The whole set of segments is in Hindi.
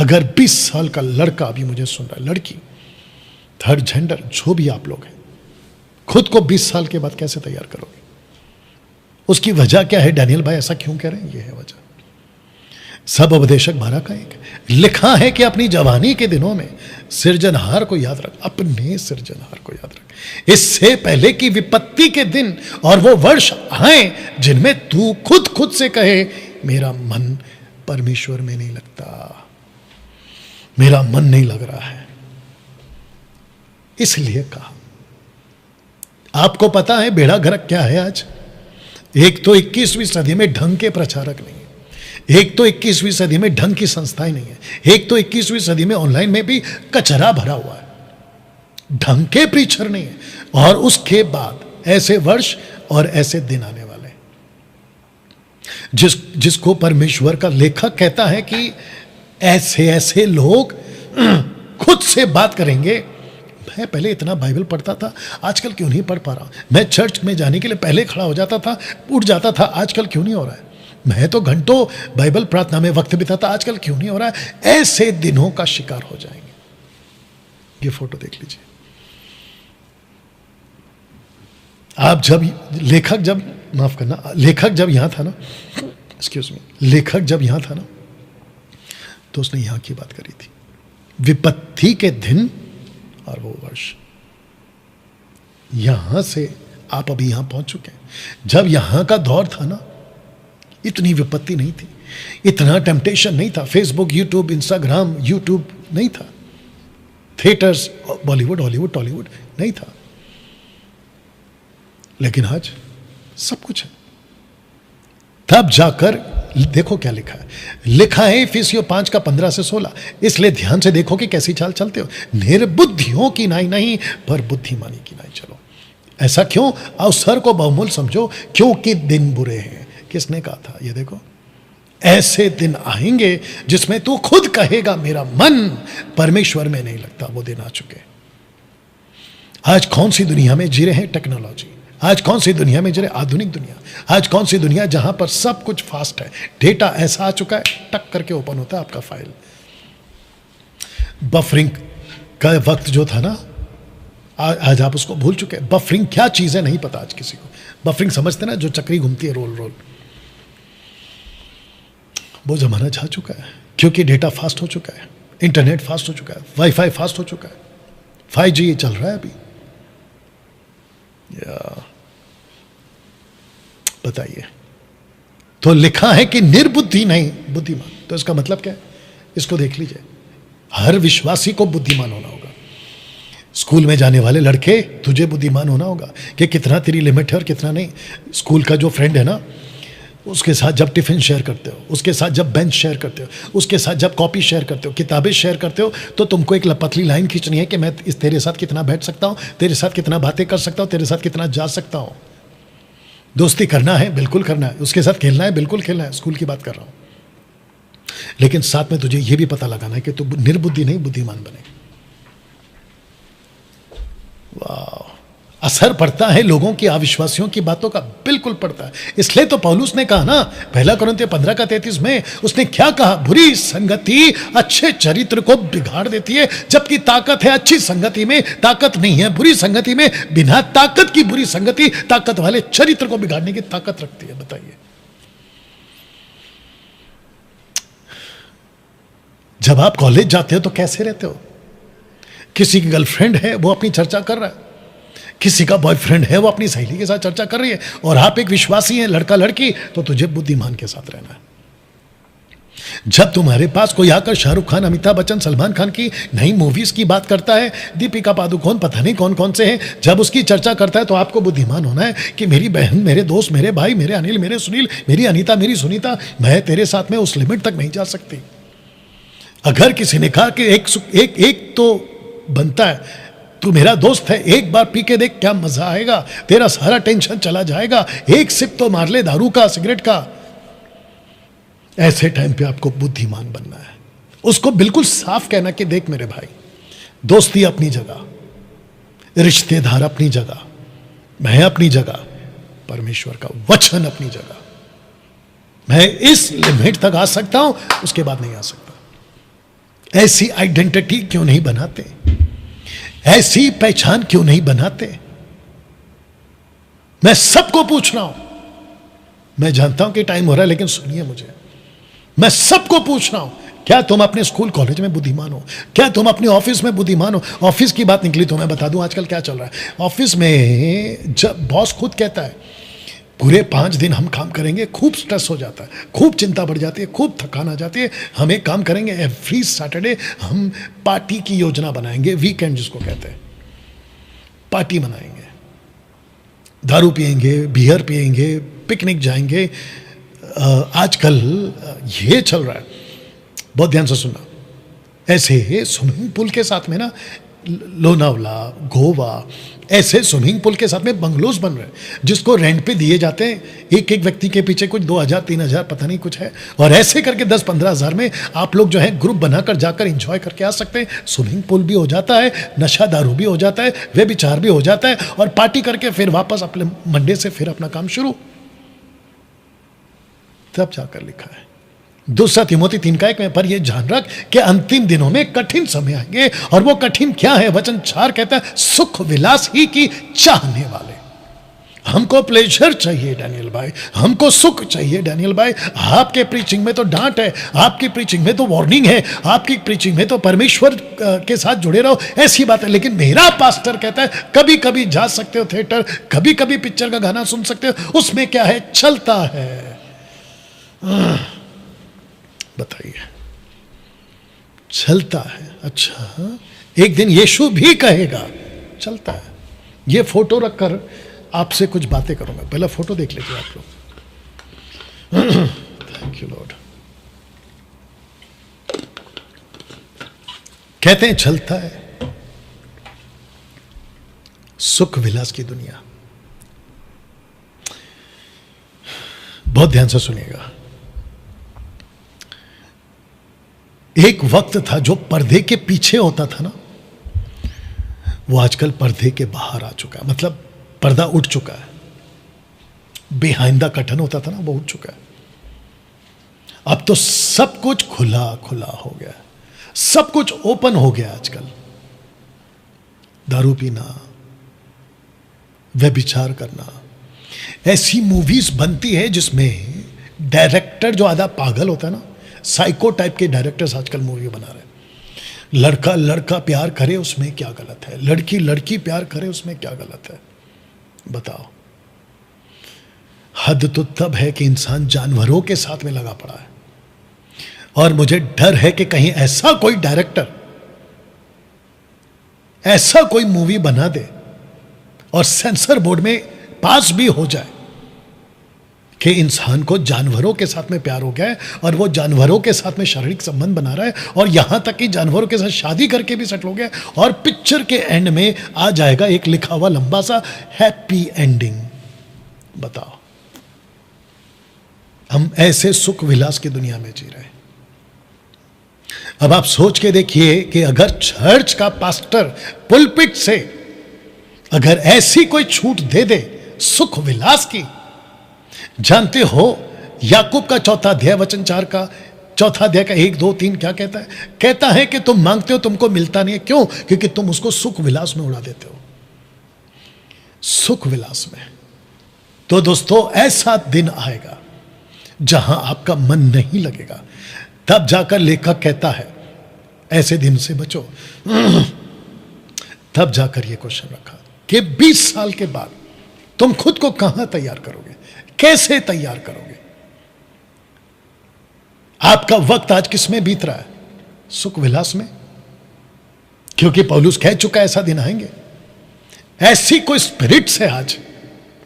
अगर 20 साल का लड़का अभी मुझे सुन रहा है, लड़की, थर्ड जेंडर, जो भी आप लोग हैं, खुद को 20 साल के बाद कैसे तैयार करोगे? उसकी वजह क्या है? डैनियल भाई ऐसा क्यों कह रहे हैं? ये है वजह। सब उपदेशक 12 का एक लिखा है कि अपनी जवानी के दिनों में सृजनहार को याद रख, अपने सृजनहार को याद रख, इससे पहले कि विपत्ति के दिन और वो वर्ष आए जिनमें तू खुद से कहे मेरा मन परमेश्वर में नहीं लगता, मेरा मन नहीं लग रहा है। इसलिए कहा। आपको पता है बेड़ा गर्क क्या है आज? एक तो 21वीं सदी में ढंग के प्रचारक नहीं है, एक तो 21वीं सदी में ढंग की संस्थाएं नहीं है, एक तो 21वीं सदी में ऑनलाइन में भी कचरा भरा हुआ है, ढंग के प्रीचर नहीं है। और उसके बाद ऐसे वर्ष और ऐसे दिन आने वाले हैं जिसको परमेश्वर का लेखक कहता है कि ऐसे ऐसे लोग खुद से बात करेंगे। मैं पहले इतना बाइबल पढ़ता था, आजकल क्यों नहीं पढ़ पा रहा? मैं चर्च में जाने के लिए पहले खड़ा हो जाता था, उठ जाता था, आजकल क्यों नहीं हो रहा है? मैं तो घंटों बाइबल प्रार्थना में वक्त बिताता, आजकल क्यों नहीं हो रहा है? ऐसे दिनों का शिकार हो जाएंगे। ये फोटो देख लीजिए। आप लेखक जब यहां था ना, एक्सक्यूज मी, लेखक जब यहां था ना, तो उसने यहां की बात करी थी, विपत्ति के दिन और वो वर्ष। यहां से आप अभी यहां पहुंच चुके हैं। जब यहां का दौर था ना, इतनी विपत्ति नहीं थी, इतना टेम्पटेशन नहीं था, फेसबुक, यूट्यूब, इंस्टाग्राम, यूट्यूब नहीं था, थिएटर्स, बॉलीवुड, हॉलीवुड, टॉलीवुड नहीं था। लेकिन आज सब कुछ है। तब जाकर देखो क्या लिखा है इफिसियों 5 का 15 से 16। इसलिए ध्यान से देखो कि कैसी चाल चलते हो, निर्बुद्धियों की नाई नहीं पर बुद्धिमानी की नाई चलो। ऐसा क्यों? अवसर को बहुमूल समझो, क्योंकि दिन बुरे हैं। किसने कहा था? ये देखो, ऐसे दिन आएंगे जिसमें तू खुद कहेगा मेरा मन परमेश्वर में नहीं लगता। वो दिन आ चुके। आज कौन सी दुनिया में जी रहे हैं? टेक्नोलॉजी। आज कौन सी दुनिया में जी रहे? आधुनिक दुनिया। आज कौन सी दुनिया जहां पर सब कुछ फास्ट है, डेटा ऐसा आ चुका है, टक करके ओपन होता है आपका फाइल। बफरिंग का वक्त जो था ना, आज आप उसको भूल चुके हैं। बफरिंग क्या चीज है नहीं पता आज किसी को। बफरिंग समझते ना, जो चक्री घूमती है, रोल रोल। वो जमाना जा चुका है, क्योंकि डेटा फास्ट हो चुका है, इंटरनेट फास्ट हो चुका है, वाईफाई फास्ट हो चुका है, 5G चल रहा है अभी। बताइए। तो लिखा है कि निर्बुद्धि नहीं बुद्धिमान। तो इसका मतलब क्या है? इसको देख लीजिए। हर विश्वासी को बुद्धिमान होना होगा। स्कूल में जाने वाले लड़के, तुझे बुद्धिमान होना होगा कि कितना तेरी लिमिट है और कितना नहीं। स्कूल का जो फ्रेंड है ना, उसके साथ जब टिफिन शेयर करते हो, उसके साथ जब बेंच शेयर करते हो, उसके साथ जब कॉपी शेयर करते हो, किताबें शेयर करते हो, तो तुमको एक पतली लाइन खींचनी है कि मैं तेरे साथ कितना बैठ सकता हूं, तेरे साथ कितना बातें कर सकता हूं, तेरे साथ कितना जा सकता हूं। दोस्ती करना है, बिल्कुल करना है, उसके साथ खेलना है, बिल्कुल खेलना है। स्कूल की बात कर रहा हूं। लेकिन साथ में तुझे यह भी पता लगाना है कि तू निर्बुद्धि नहीं बुद्धिमान बने। वाह, असर पड़ता है लोगों की, अविश्वासियों की बातों का, बिल्कुल पड़ता है। इसलिए तो पौलुस ने कहा ना, 1 कुरिन्थियों 15 का 33 में उसने क्या कहा? बुरी संगति अच्छे चरित्र को बिगाड़ देती है, जबकि ताकत है अच्छी संगति में, ताकत नहीं है बुरी संगति में। बिना ताकत की बुरी संगति ताकत वाले चरित्र को बिगाड़ने की ताकत रखती है। बताइए, जब आप कॉलेज जाते हो तो कैसे रहते हो? किसी की गर्लफ्रेंड है, वो अपनी चर्चा कर रहा है, किसी का बॉयफ्रेंड है, वो अपनी सहेली के साथ चर्चा कर रही है, और आप एक विश्वासी हैं, लड़का लड़की, तो तुझे बुद्धिमान के साथ रहना है। जब तुम्हारे पास कोई आकर शाहरुख खान, अमिताभ बच्चन, सलमान खान की नई मूवीज की बात करता है, दीपिका पादुकोण, पता नहीं कौन कौन से हैं, जब उसकी चर्चा करता है, तो आपको बुद्धिमान होना है कि मेरी बहन, मेरे दोस्त, मेरे भाई, मेरे अनिल, मेरे सुनील, मेरी अनीता, मेरी सुनीता, मैं तेरे साथ में उस लिमिट तक नहीं जा सकती। अगर किसी ने कहा कि एक तो बनता है, तू मेरा दोस्त है, एक बार पी के देख क्या मजा आएगा, तेरा सारा टेंशन चला जाएगा, एक सिप तो मार ले दारू का, सिगरेट का। ऐसे टाइम पे आपको बुद्धिमान बनना है। उसको बिल्कुल साफ कहना कि देख मेरे भाई, दोस्ती अपनी जगह, रिश्तेदार अपनी जगह, मैं अपनी जगह, परमेश्वर का वचन अपनी जगह। मैं इस लिमिट तक आ सकता हूं, उसके बाद नहीं आ सकता। ऐसी आइडेंटिटी क्यों नहीं बनाते? ऐसी पहचान क्यों नहीं बनाते? मैं सबको पूछ रहा हूं। मैं जानता हूं कि टाइम हो रहा है, लेकिन सुनिए मुझे। मैं सबको पूछ रहा हूं, क्या तुम अपने स्कूल कॉलेज में बुद्धिमान हो? क्या तुम अपने ऑफिस में बुद्धिमान हो? ऑफिस की बात निकली तो मैं बता दूं आजकल क्या चल रहा है। ऑफिस में जब बॉस खुद कहता है पूरे 5 दिन हम काम करेंगे, खूब स्ट्रेस हो जाता है, खूब चिंता बढ़ जाती है, खूब थकान आ जाती है। हम एक काम करेंगे, एवरी सैटरडे हम पार्टी की योजना बनाएंगे, वीकेंड जिसको कहते हैं, पार्टी मनाएंगे, दारू पिएंगे, बियर पिएंगे, पिकनिक जाएंगे। आजकल ये चल रहा है, बहुत ध्यान से सुनना। ऐसे स्विमिंग पूल के साथ में ना, लोनावला, गोवा, ऐसे स्विमिंग पूल के साथ में बंगलोज बन रहे हैं जिसको रेंट पे दिए जाते हैं। एक एक व्यक्ति के पीछे कुछ 2,000 3,000 पता नहीं कुछ है, और ऐसे करके 10-15 हज़ार में आप लोग जो है ग्रुप बनाकर जाकर एंजॉय करके आ सकते हैं। स्विमिंग पूल भी हो जाता है, नशा दारू भी हो जाता है, वे विचार भी हो जाता है, और पार्टी करके फिर वापस अपने मंडे से फिर अपना काम शुरू। तब जाकर लिखा है 2 तिमोथी 3:1 में, पर यह ध्यान रख कि अंतिम दिनों में कठिन समय आएंगे। और वो कठिन क्या है? वचन 4 कहता है, सुख विलास ही की चाहने वाले। हमको प्लेजर चाहिए डैनियल भाई, हमको सुख चाहिए डैनियल भाई। आपके प्रीचिंग में तो डांट है, आपकी प्रीचिंग में तो वार्निंग है, आपकी प्रीचिंग में तो परमेश्वर के साथ जुड़े रहो, ऐसी बात है। लेकिन मेरा पास्टर कहता है कभी कभी जा सकते हो थिएटर, कभी कभी पिक्चर का गाना सुन सकते हो, उसमें क्या है? चलता है। बताइए, चलता है। अच्छा, एक दिन यीशु भी कहेगा चलता है। ये फोटो रखकर आपसे कुछ बातें करूंगा। पहला फोटो देख लीजिए आप लोग। Thank you Lord. कहते हैं चलता है, सुख विलास की दुनिया। बहुत ध्यान से सुनिएगा। एक वक्त था जो पर्दे के पीछे होता था ना, वो आजकल पर्दे के बाहर आ चुका है। मतलब पर्दा उठ चुका है। बिहाइंड द कर्टन होता था ना, वो उठ चुका है। अब तो सब कुछ खुला खुला हो गया, सब कुछ ओपन हो गया। आजकल दारू पीना, व्यभिचार करना, ऐसी मूवीज बनती है जिसमें डायरेक्टर जो आधा पागल होता है ना, साइको टाइप के डायरेक्टर्स आजकल मूवी बना रहे हैं। लड़का लड़का प्यार करे उसमें क्या गलत है, लड़की लड़की प्यार करे उसमें क्या गलत है? बताओ। हद तो तब है कि इंसान जानवरों के साथ में लगा पड़ा है। और मुझे डर है कि कहीं ऐसा कोई डायरेक्टर ऐसा कोई मूवी बना दे और सेंसर बोर्ड में पास भी हो जाए कि इंसान को जानवरों के साथ में प्यार हो गया है और वो जानवरों के साथ में शारीरिक संबंध बना रहा है, और यहां तक कि जानवरों के साथ शादी करके भी सेटल हो गया, और पिक्चर के एंड में आ जाएगा एक लिखा हुआ लंबा सा हैप्पी एंडिंग। बताओ, हम ऐसे सुख विलास की दुनिया में जी रहे हैं। अब आप सोच के देखिए कि अगर चर्च का पास्टर पुलपिट से अगर ऐसी कोई छूट दे दे सुख विलास की। जानते हो याकूब का 4 अध्याय वचन 4 का 4 अध्याय का 1, 2, 3 क्या कहता है? कहता है कि तुम मांगते हो तुमको मिलता नहीं है। क्यों? क्योंकि तुम उसको सुख विलास में उड़ा देते हो। सुख विलास में। तो दोस्तों, ऐसा दिन आएगा जहां आपका मन नहीं लगेगा। तब जाकर लेखक कहता है ऐसे दिन से बचो। तब जाकर यह क्वेश्चन रखा कि 20 साल के बाद तुम खुद को कहां तैयार करोगे, कैसे तैयार करोगे? आपका वक्त आज किस में बीत रहा है? सुख विलास में। क्योंकि पौलुस कह चुका है ऐसा दिन आएंगे। ऐसी कोई स्पिरिट से आज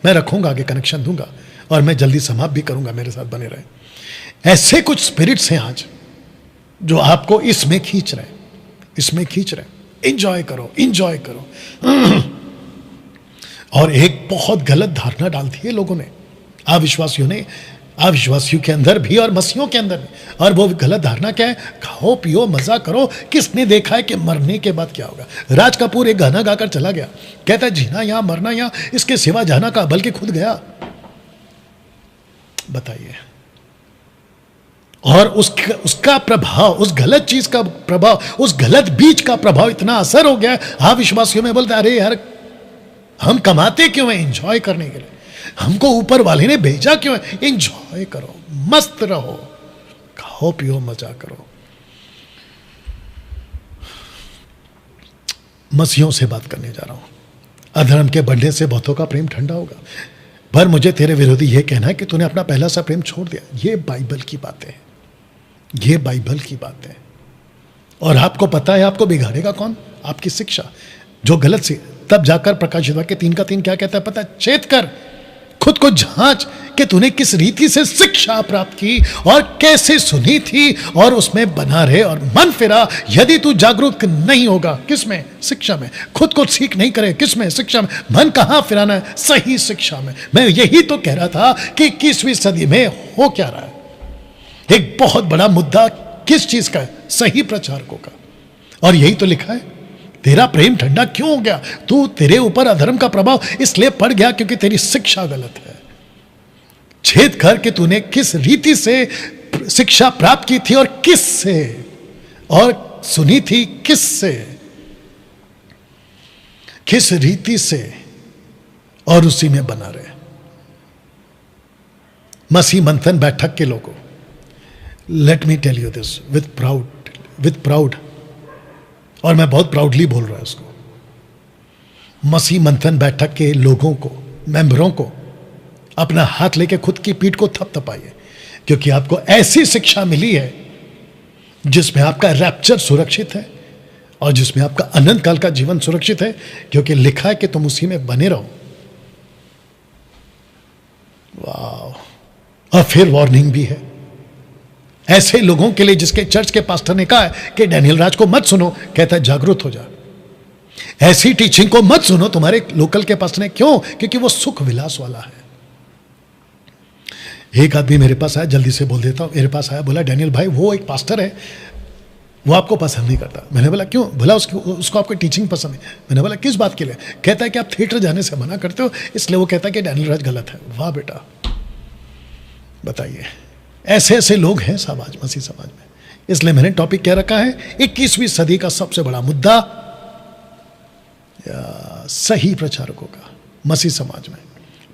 मैं रखूंगा, आगे कनेक्शन दूंगा और मैं जल्दी समाप्त भी करूंगा, मेरे साथ बने रहे। ऐसे कुछ स्पिरिट्स हैं आज जो आपको इसमें खींच रहे, इसमें खींच रहे। इंजॉय करो, इंजॉय करो। और एक बहुत गलत धारणा डाल दी है लोगों ने, अविश्वासियों ने, अविश्वासियों के अंदर भी और मसीहों के अंदर भी। और वो गलत धारणा क्या है? खाओ पियो मजा करो। किसने देखा है कि मरने के बाद क्या होगा? राज कपूर एक गाना गाकर चला गया, कहता है जीना यहां मरना यहां, इसके सिवा जाना का, बल्कि खुद गया। बताइए। और उसका प्रभाव, उस गलत चीज का प्रभाव, उस गलत बीज का प्रभाव इतना असर हो गया, आप विश्वासियों में बोलते अरे यार हम कमाते क्यों हैं? एंजॉय करने के लिए। हमको ऊपर वाले ने भेजा क्यों है? एंजॉय करो, मस्त रहो, खाओ पियो, मजा करो। मसीहों से बात करने जा रहा हूं। अधर्म के बढ़ने से बहुतों का प्रेम ठंडा होगा, पर मुझे तेरे विरोधी यह कहना है कि तूने अपना पहला सा प्रेम छोड़ दिया। ये बाइबल की बातें हैं, ये बाइबल की बातें हैं। और आपको पता है आपको बिगाड़ेगा कौन? आपकी शिक्षा, जो गलत सी। तब जाकर प्रकाशित वाक्य 3:3 क्या कहता है पता है? चेत कर, खुद को जांच कि तूने किस रीति से शिक्षा प्राप्त की और कैसे सुनी थी, और उसमें बना रहे और मन फिरा। यदि तू जागरूक नहीं होगा, किसमें? शिक्षा में। खुद को सीख नहीं करे, किसमें? शिक्षा में। मन कहां फिराना है? सही शिक्षा में। मैं यही तो कह रहा था कि 21वीं सदी में हो क्या रहा है। एक बहुत बड़ा मुद्दा किस चीज का है? सही प्रचारकों का। और यही तो लिखा है, तेरा प्रेम ठंडा क्यों हो गया? तू, तेरे ऊपर अधर्म का प्रभाव इसलिए पड़ गया क्योंकि तेरी शिक्षा गलत है। छेद कर कि तूने किस रीति से शिक्षा प्राप्त की थी और किस से, और सुनी थी किस से, किस रीति से, और उसी में बना रहे। मसीह मंथन बैठक के लोगों, let me tell you this with proud, और मैं बहुत प्राउडली बोल रहा हूं इसको। मसीह मंथन बैठक के लोगों को, मेंबरों को अपना हाथ लेके खुद की पीठ को थपथपाइए, क्योंकि आपको ऐसी शिक्षा मिली है जिसमें आपका रैप्चर सुरक्षित है और जिसमें आपका अनंत काल का जीवन सुरक्षित है, क्योंकि लिखा है कि तुम उसी में बने रहो। वाह! और फिर वार्निंग भी है ऐसे लोगों के लिए जिसके चर्च के पास्टर ने कहा है कि डैनियल राज को मत सुनो, कहता है जागरूक हो जा, ऐसी टीचिंग को मत सुनो। तुम्हारे लोकल के पास्टर ने, क्यों? क्योंकि वो सुख विलास वाला है। एक आदमी मेरे पास आया, जल्दी से बोल देता हूं, मेरे पास आया, बोला डैनियल भाई वो एक पास्टर है, वो आपको पसंद नहीं करता। मैंने बोला क्यों? बोला उसको आपकी टीचिंग पसंद है। मैंने बोला किस बात के लिए? कहता है कि आप थिएटर जाने से मना करते हो, इसलिए वो कहता है कि डैनियल राज गलत है। वाह बेटा, बताइए, ऐसे ऐसे लोग हैं समाज, मसीह समाज में। इसलिए मैंने टॉपिक क्या रखा है, 21वीं सदी का सबसे बड़ा मुद्दा सही प्रचारकों का मसीह समाज में।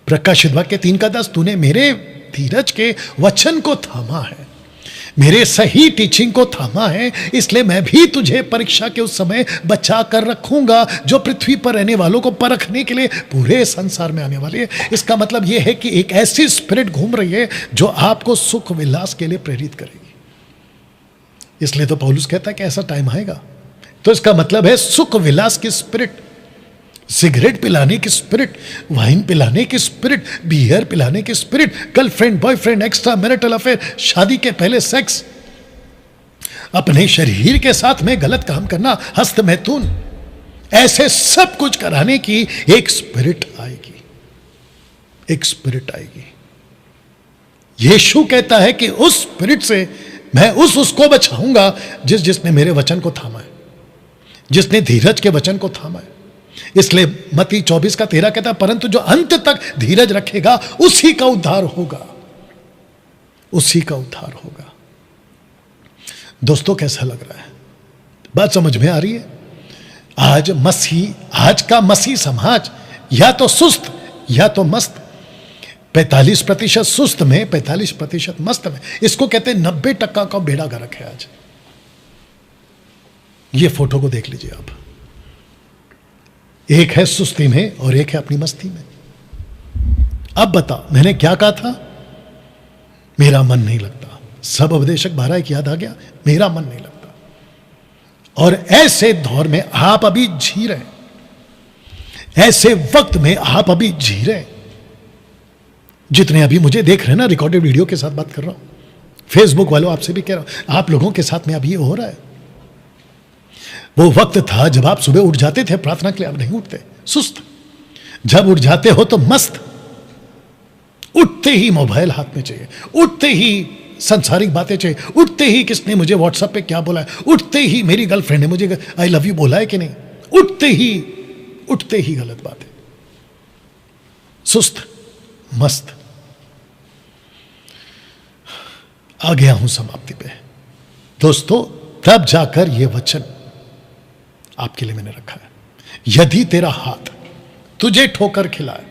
प्रकाशित वाक्य 3:10, तूने मेरे धीरज के वचन को थामा है, मेरे सही टीचिंग को थामा है, इसलिए मैं भी तुझे परीक्षा के उस समय बचा कर रखूंगा जो पृथ्वी पर रहने वालों को परखने के लिए पूरे संसार में आने वाली है। इसका मतलब यह है कि एक ऐसी स्पिरिट घूम रही है जो आपको सुख विलास के लिए प्रेरित करेगी। इसलिए तो पौलुस कहता है कि ऐसा टाइम आएगा। तो इसका मतलब है सुख विलास की स्पिरिट, सिगरेट पिलाने की स्पिरिट, वाइन पिलाने की स्पिरिट, बियर पिलाने की spirit, girlfriend boyfriend, extra marital affair, शादी के पहले सेक्स, अपने शरीर के साथ में गलत काम करना, हस्त मैथुन, ऐसे सब कुछ कराने की एक स्पिरिट आएगी, एक स्पिरिट आएगी। यीशु कहता है कि उस स्पिरिट से मैं उसको बचाऊंगा जिसने मेरे वचन को थामा है, जिसने धीरज के वचन को थामा है। इसलिए मत्ती 24:13 कहता है, परंतु जो अंत तक धीरज रखेगा उसी का उद्धार होगा, उसी का उद्धार होगा। दोस्तों कैसा लग रहा है? बात समझ में आ रही है? आज का मसीह समाज या तो सुस्त या तो मस्त, 45% सुस्त में, 45% मस्त में। इसको कहते हैं 90% का बेड़ा गर्क है आज। ये फोटो को देख लीजिए आप, एक है सुस्ती में और एक है अपनी मस्ती में। अब बताओ, मैंने क्या कहा था? मेरा मन नहीं लगता। सब उपदेशक 12 याद आ गया, मेरा मन नहीं लगता। और ऐसे दौर में आप अभी जी रहे, ऐसे वक्त में आप अभी जी रहे, जितने अभी मुझे देख रहे हैं ना, रिकॉर्डेड वीडियो के साथ बात कर रहा हूं, फेसबुक वालों आपसे भी कह रहा हूं, आप लोगों के साथ में अभी ये हो रहा है। वो वक्त था जब आप सुबह उठ जाते थे प्रार्थना के लिए, अब नहीं उठते, सुस्त। जब उठ जाते हो तो मस्त, उठते ही मोबाइल हाथ में चाहिए, उठते ही संसारिक बातें चाहिए, उठते ही किसने मुझे व्हाट्सएप पे क्या बोला है, उठते ही मेरी गर्लफ्रेंड ने मुझे आई लव यू बोला है कि नहीं, उठते ही गलत बातें, सुस्त, मस्त। आ गया हूं समाप्ति पे। दोस्तों, तब जाकर यह वचन आपके लिए मैंने रखा है, यदि तेरा हाथ तुझे ठोकर खिलाए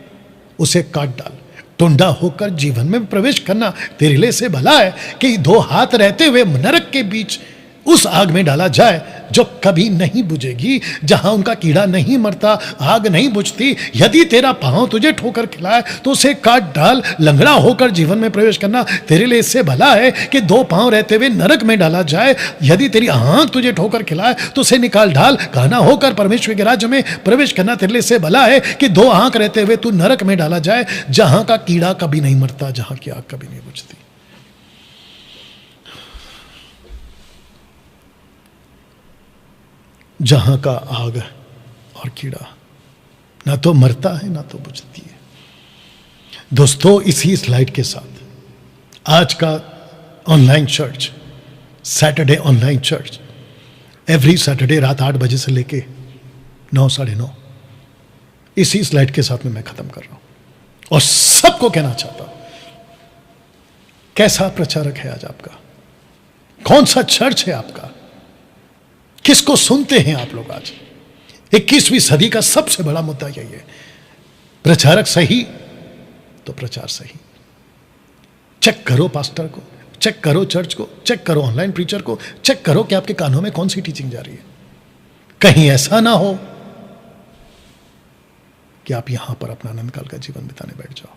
उसे काट डाल, टुंडा होकर जीवन में प्रवेश करना तेरे लिए से भला है कि दो हाथ रहते हुए नरक के बीच उस आग में डाला जाए जो कभी नहीं बुझेगी, जहां उनका कीड़ा नहीं मरता, आग नहीं बुझती। यदि तेरा पांव तुझे ठोकर खिलाए तो उसे काट डाल, लंगड़ा होकर जीवन में प्रवेश करना तेरे लिए इससे भला है कि दो पांव रहते हुए नरक में डाला जाए। यदि तेरी आंख तुझे ठोकर खिलाए तो उसे निकाल डाल, काना होकर परमेश्वर के राज्य में प्रवेश करना तेरे लिए इससे भला है कि दो आंख रहते हुए तू नरक में डाला जाए, जहां का कीड़ा कभी नहीं मरता, जहां की आग कभी नहीं बुझती। जहां का आग और कीड़ा ना तो मरता है ना तो बुझती है। दोस्तों, इसी स्लाइड के साथ आज का online church, Saturday online church, every Saturday रात 8 बजे से लेके 9, 9:30, इसी स्लाइड के साथ में मैं खत्म कर रहा हूं और सबको कहना चाहता हूं, कैसा प्रचारक है आज आपका? कौन सा चर्च है आपका? किसको सुनते हैं आप लोग? आज 21वीं सदी का सबसे बड़ा मुद्दा यही है, प्रचारक सही तो प्रचार सही। चेक करो पास्टर को, चेक करो चर्च को, चेक करो ऑनलाइन प्रीचर को, चेक करो कि आपके कानों में कौन सी टीचिंग जा रही है। कहीं ऐसा ना हो कि आप यहां पर अपना आनंद काल का जीवन बिताने बैठ जाओ।